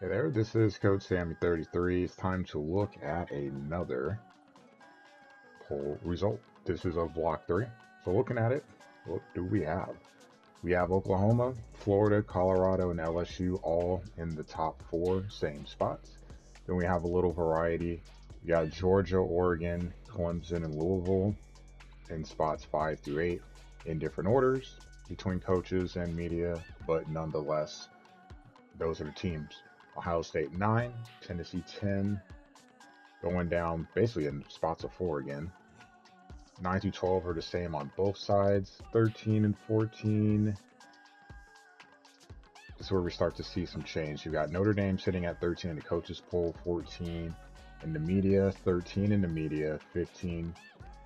Hey there, this is Coach Sammy33. It's time to look at another poll result. This is of Block 3. So looking at it, what do we have? We have Oklahoma, Florida, Colorado, and LSU all in the top 4, same spots. Then we have a little variety. We got Georgia, Oregon, Clemson, and Louisville in spots 5 through 8 in different orders between coaches and media, but nonetheless, those are the teams. Ohio State 9, Tennessee 10, going down basically in spots of 4 again. 9 through 12 are the same on both sides. 13 and 14. This is where we start to see some change. You got Notre Dame sitting at 13 in the coaches poll, 14 in the media, 13 in the media, 15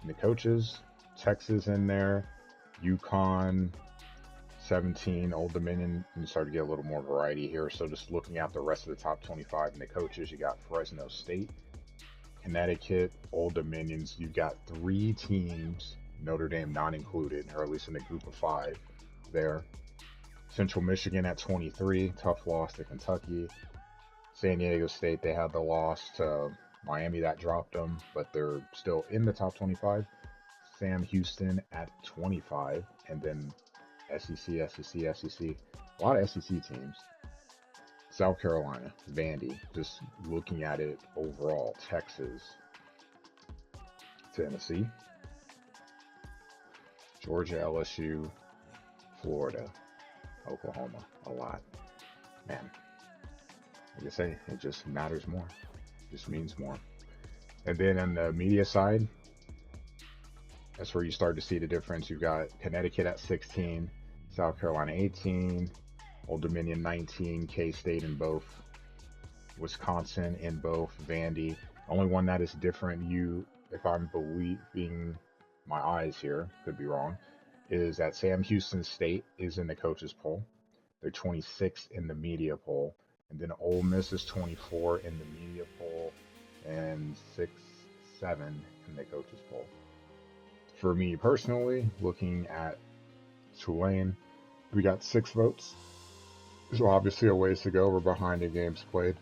in the coaches. Texas in there, UConn, 17, Old Dominion. You start to get a little more variety here. So just looking at the rest of the top 25 in the coaches, you got Fresno State, Connecticut, Old Dominions. You've got 3 teams, Notre Dame not included, or at least in the group of 5 there. Central Michigan at 23, tough loss to Kentucky. San Diego State, they had the loss to Miami that dropped them, but they're still in the top 25. Sam Houston at 25, and then SEC. A lot of SEC teams. South Carolina, Vandy, just looking at it overall. Texas, Tennessee, Georgia, LSU, Florida, Oklahoma. A lot. Man, like I say, it just matters more. It just means more. And then on the media side, that's where you start to see the difference. You've got Connecticut at 16, South Carolina 18, Old Dominion 19, K-State in both, Wisconsin in both, Vandy. Only one that is different, if I'm believing my eyes here, could be wrong, is that Sam Houston State is in the coaches poll. They're 26 in the media poll. And then Ole Miss is 24 in the media poll and 7 in the coaches poll. For me personally, looking at Tulane, we got 6 votes. So obviously a ways to go. We're behind in games played.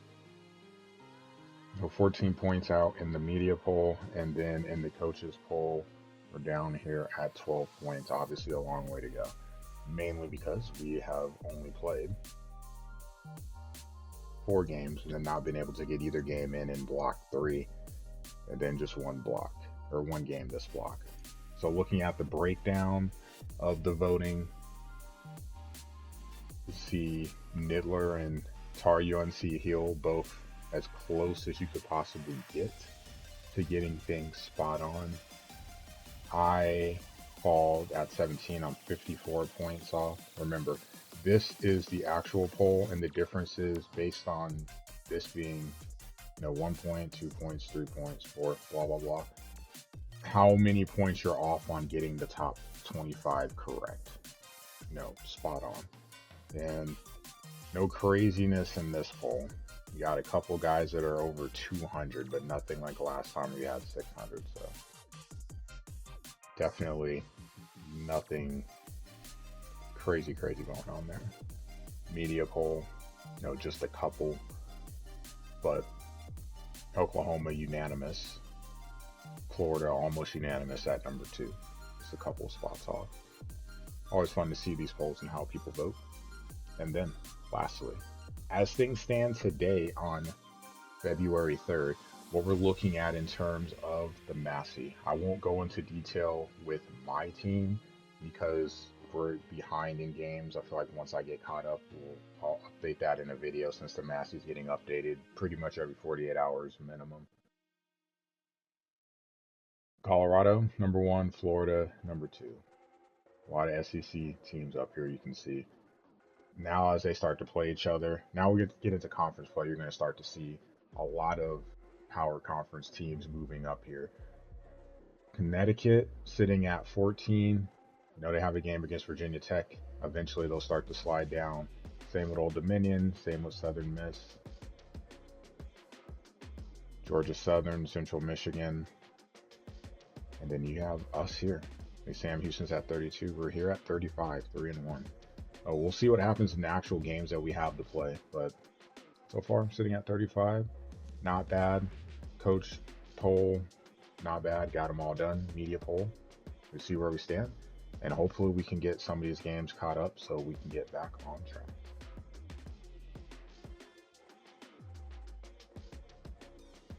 So 14 points out in the media poll, and then in the coaches poll, we're down here at 12 points. Obviously a long way to go. Mainly because we have only played 4 games and then not been able to get either game in block 3, and then just one game this block. So looking at the breakdown of the voting, you see Nidler and Tar UNC Hill both as close as you could possibly get to getting things spot on. I fall at 17. I'm 54 points off. Remember, this is the actual poll, and the difference is based on this being 1 point, 2 points, 3 points, 4, blah, blah, blah. How many points you're off on getting the top 25 correct. Spot on. And no craziness in this poll. You got a couple guys that are over 200, but nothing like last time we had 600. So definitely nothing crazy going on there. Media poll, just a couple, but Oklahoma unanimous. Florida almost unanimous at number 2. Just a couple spots off. Always fun to see these polls and how people vote. And then, lastly, as things stand today on February 3rd, what we're looking at in terms of the Massey. I won't go into detail with my team because we're behind in games. I feel like once I get caught up, I'll update that in a video, since the Massey's getting updated pretty much every 48 hours minimum. Colorado, number 1, Florida, number 2. A lot of SEC teams up here, you can see. Now as they start to play each other, now we get into conference play, you're going to start to see a lot of power conference teams moving up here. Connecticut sitting at 14. They have a game against Virginia Tech. Eventually they'll start to slide down. Same with Old Dominion, same with Southern Miss. Georgia Southern, Central Michigan. And then you have us here. Sam Houston's at 32. We're here at 35, 3-1. We'll see what happens in the actual games that we have to play, but so far. I'm sitting at 35. Not bad. Coach poll, not bad. Got them all done. Media poll. We see where we stand. And hopefully we can get some of these games caught up so we can get back on track.